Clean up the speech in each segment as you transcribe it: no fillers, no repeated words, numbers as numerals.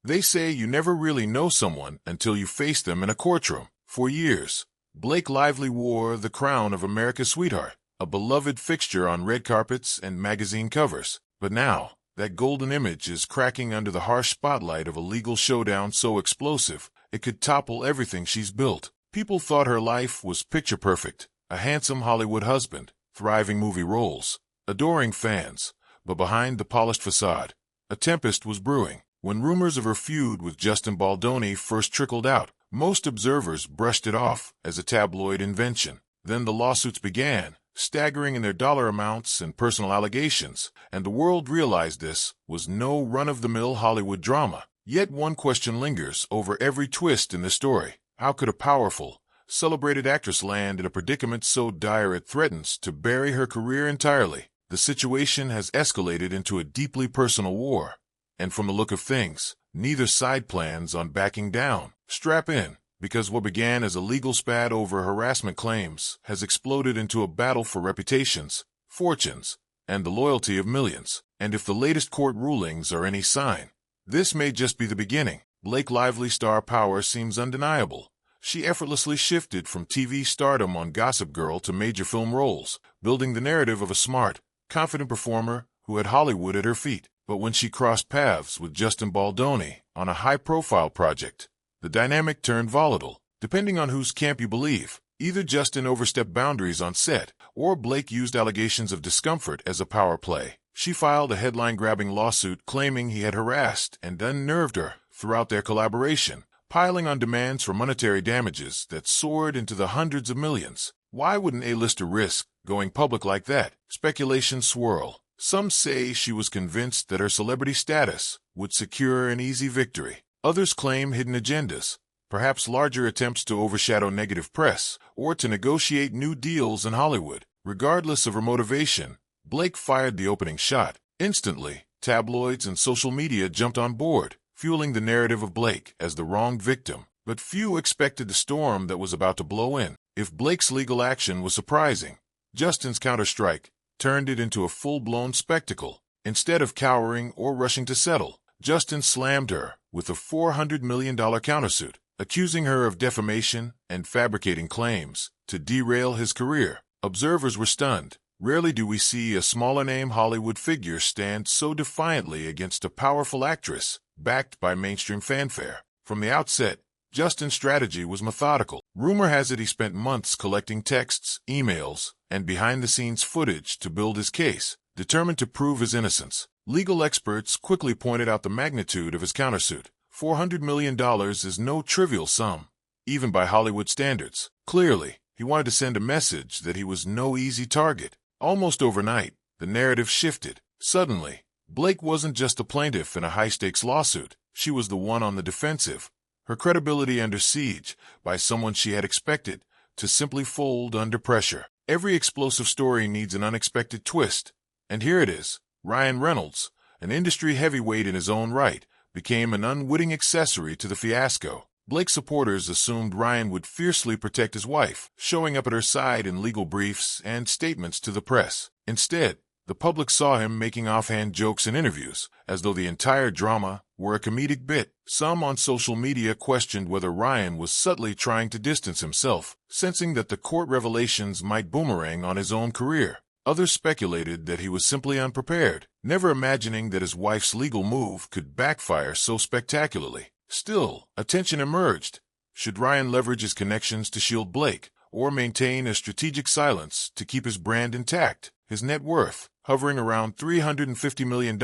They say you never really know someone until you face them in a courtroom. For years, Blake Lively wore the crown of America's sweetheart, a beloved fixture on red carpets and magazine covers. But now, that golden image is cracking under the harsh spotlight of a legal showdown so explosive, it could topple everything she's built. People thought her life was picture perfect, a handsome Hollywood husband, thriving movie roles, adoring fans. But behind the polished facade, a tempest was brewing. When rumors of her feud with Justin Baldoni first trickled out, most observers brushed it off as a tabloid invention. Then the lawsuits began, staggering in their dollar amounts and personal allegations, and the world realized this was no run-of-the-mill Hollywood drama. Yet one question lingers over every twist in the story. How could a powerful, celebrated actress land in a predicament so dire it threatens to bury her career entirely? The situation has escalated into a deeply personal war, and from the look of things, neither side plans on backing down. Strap in, because what began as a legal spat over harassment claims has exploded into a battle for reputations, fortunes, and the loyalty of millions. And if the latest court rulings are any sign, this may just be the beginning. Blake Lively's star power seems undeniable. She effortlessly shifted from TV stardom on Gossip Girl to major film roles, building the narrative of a smart, confident performer who had Hollywood at her feet. But when she crossed paths with Justin Baldoni on a high-profile project, the dynamic turned volatile. Depending on whose camp you believe, either Justin overstepped boundaries on set, or Blake used allegations of discomfort as a power play. She filed a headline-grabbing lawsuit claiming he had harassed and unnerved her throughout their collaboration, piling on demands for monetary damages that soared into the hundreds of millions. Why would an A-lister risk going public like that? Speculations swirl. Some say she was convinced that her celebrity status would secure an easy victory. Others claim hidden agendas, perhaps larger attempts to overshadow negative press or to negotiate new deals in Hollywood. Regardless of her motivation, Blake fired the opening shot. Instantly, tabloids and social media jumped on board, fueling the narrative of Blake as the wronged victim. But few expected the storm that was about to blow in. If Blake's legal action was surprising, Justin's counterstrike turned it into a full-blown spectacle. Instead of cowering or rushing to settle, Justin slammed her with a $400 million countersuit, accusing her of defamation and fabricating claims to derail his career. Observers were stunned. Rarely do we see a smaller-name Hollywood figure stand so defiantly against a powerful actress, backed by mainstream fanfare. From the outset, Justin's strategy was methodical. Rumor has it he spent months collecting texts, emails, and behind-the-scenes footage to build his case, determined to prove his innocence. Legal experts quickly pointed out the magnitude of his countersuit. $400 million is no trivial sum, even by Hollywood standards. Clearly, he wanted to send a message that he was no easy target. Almost overnight, the narrative shifted. Suddenly, Blake wasn't just a plaintiff in a high-stakes lawsuit. She was the one on the defensive, her credibility under siege by someone she had expected to simply fold under pressure. Every explosive story needs an unexpected twist, and here it is. Ryan Reynolds, an industry heavyweight in his own right, became an unwitting accessory to the fiasco. Blake's supporters assumed Ryan would fiercely protect his wife, showing up at her side in legal briefs and statements to the press. Instead, the public saw him making offhand jokes in interviews, as though the entire drama were a comedic bit. Some on social media questioned whether Ryan was subtly trying to distance himself, sensing that the court revelations might boomerang on his own career. Others speculated that he was simply unprepared, never imagining that his wife's legal move could backfire so spectacularly. Still, a tension emerged. Should Ryan leverage his connections to shield Blake, or maintain a strategic silence to keep his brand intact? His net worth, hovering around $350 million,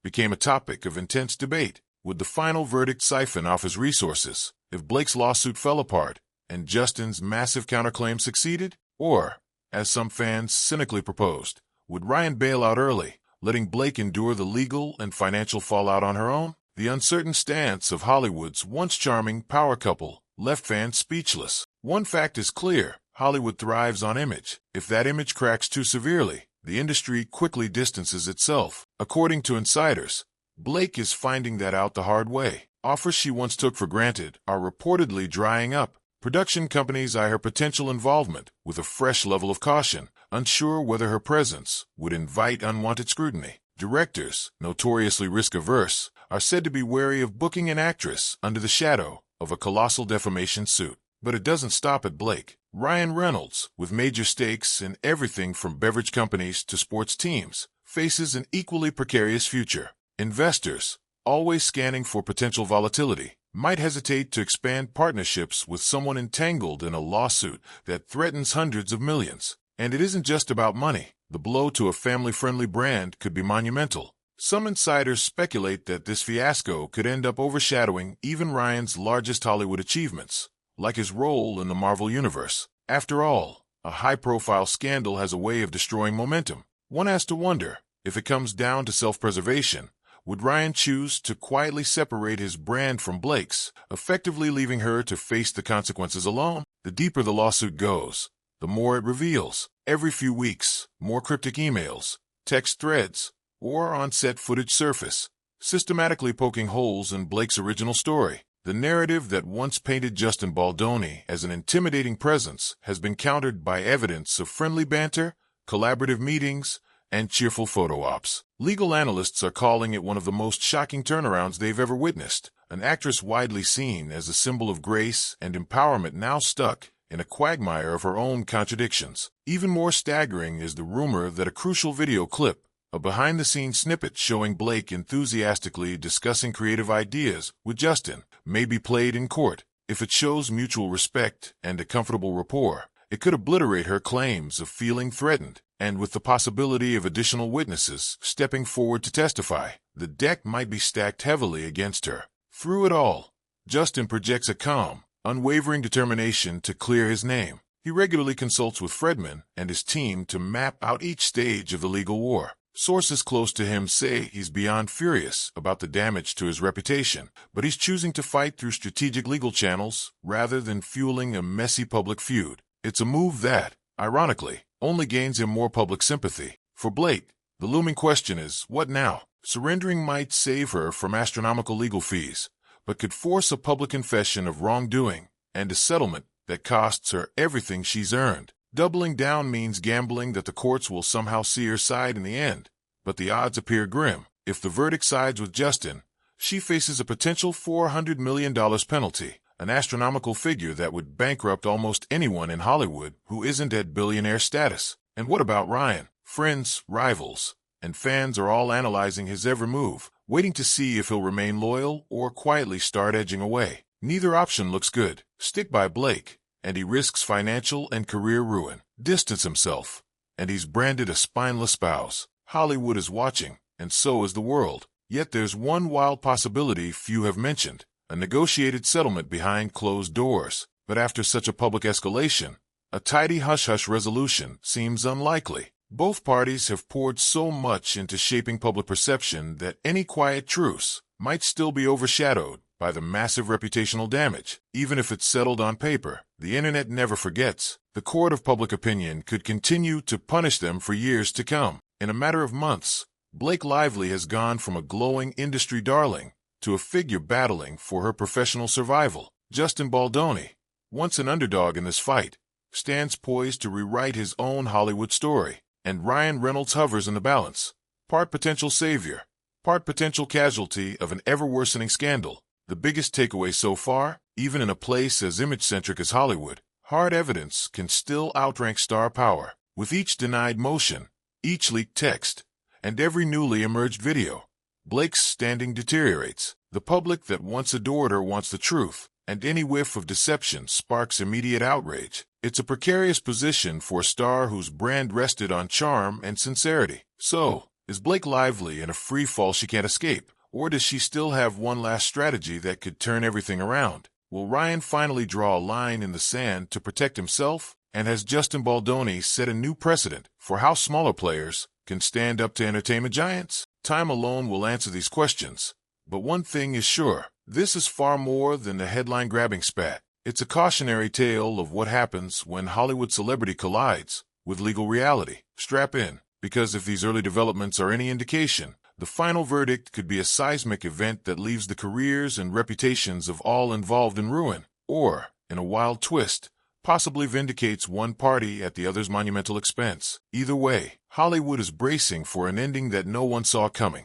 became a topic of intense debate. Would the final verdict siphon off his resources if Blake's lawsuit fell apart and Justin's massive counterclaim succeeded? Or, as some fans cynically proposed, would Ryan bail out early, letting Blake endure the legal and financial fallout on her own? The uncertain stance of Hollywood's once charming power couple left fans speechless. One fact is clear: Hollywood thrives on image. If that image cracks too severely, the industry quickly distances itself. According to insiders, Blake is finding that out the hard way. Offers she once took for granted are reportedly drying up. Production companies eye her potential involvement with a fresh level of caution, unsure whether her presence would invite unwanted scrutiny. Directors, notoriously risk-averse, are said to be wary of booking an actress under the shadow of a colossal defamation suit. But it doesn't stop at Blake. Ryan Reynolds, with major stakes in everything from beverage companies to sports teams, faces an equally precarious future. Investors, always scanning for potential volatility, might hesitate to expand partnerships with someone entangled in a lawsuit that threatens hundreds of millions. And it isn't just about money. The blow to a family-friendly brand could be monumental. Some insiders speculate that this fiasco could end up overshadowing even Ryan's largest Hollywood achievements, like his role in the Marvel Universe. After all, a high-profile scandal has a way of destroying momentum. One has to wonder, if it comes down to self-preservation, would Ryan choose to quietly separate his brand from Blake's, effectively leaving her to face the consequences alone? The deeper the lawsuit goes, the more it reveals. Every few weeks, more cryptic emails, text threads, or on-set footage surface, systematically poking holes in Blake's original story. The narrative that once painted Justin Baldoni as an intimidating presence has been countered by evidence of friendly banter, collaborative meetings, and cheerful photo ops. Legal analysts are calling it one of the most shocking turnarounds they've ever witnessed. An actress widely seen as a symbol of grace and empowerment now stuck in a quagmire of her own contradictions. Even more staggering is the rumor that a crucial video clip, a behind-the-scenes snippet showing Blake enthusiastically discussing creative ideas with Justin, may be played in court. If it shows mutual respect and a comfortable rapport, it could obliterate her claims of feeling threatened. And with the possibility of additional witnesses stepping forward to testify, the deck might be stacked heavily against her. Through it all, Justin projects a calm, unwavering determination to clear his name. He regularly consults with Fredman and his team to map out each stage of the legal war. Sources close to him say he's beyond furious about the damage to his reputation, but he's choosing to fight through strategic legal channels rather than fueling a messy public feud. It's a move that, ironically, only gains him more public sympathy. For Blake, the looming question is, what now? Surrendering might save her from astronomical legal fees, but could force a public confession of wrongdoing and a settlement that costs her everything she's earned. Doubling down means gambling that the courts will somehow see her side in the end, but the odds appear grim. If the verdict sides with Justin, she faces a potential $400 million penalty, an astronomical figure that would bankrupt almost anyone in Hollywood who isn't at billionaire status. And what about Ryan? Friends, rivals, and fans are all analyzing his every move, waiting to see if he'll remain loyal or quietly start edging away. Neither option looks good. Stick by Blake, and he risks financial and career ruin. Distance himself, and he's branded a spineless spouse. Hollywood is watching, and so is the world. Yet there's one wild possibility few have mentioned: a negotiated settlement behind closed doors. But after such a public escalation, a tidy hush-hush resolution seems unlikely. Both parties have poured so much into shaping public perception that any quiet truce might still be overshadowed by the massive reputational damage. Even if it's settled on paper, the internet never forgets. The court of public opinion could continue to punish them for years to come. In a matter of months, Blake Lively has gone from a glowing industry darling to a figure battling for her professional survival. Justin Baldoni, once an underdog in this fight, stands poised to rewrite his own Hollywood story. And Ryan Reynolds hovers in the balance, part potential savior, part potential casualty of an ever-worsening scandal. The biggest takeaway so far, even in a place as image-centric as Hollywood, hard evidence can still outrank star power. With each denied motion, each leaked text, and every newly emerged video, Blake's standing deteriorates. The public that once adored her wants the truth, and any whiff of deception sparks immediate outrage. It's a precarious position for a star whose brand rested on charm and sincerity. So, is Blake Lively in a free fall she can't escape? Or does she still have one last strategy that could turn everything around? Will Ryan finally draw a line in the sand to protect himself? And has Justin Baldoni set a new precedent for how smaller players can stand up to entertainment giants? Time alone will answer these questions. But one thing is sure, this is far more than a headline-grabbing spat. It's a cautionary tale of what happens when Hollywood celebrity collides with legal reality. Strap in, because if these early developments are any indication, the final verdict could be a seismic event that leaves the careers and reputations of all involved in ruin, or, in a wild twist, possibly vindicates one party at the other's monumental expense. Either way, Hollywood is bracing for an ending that no one saw coming.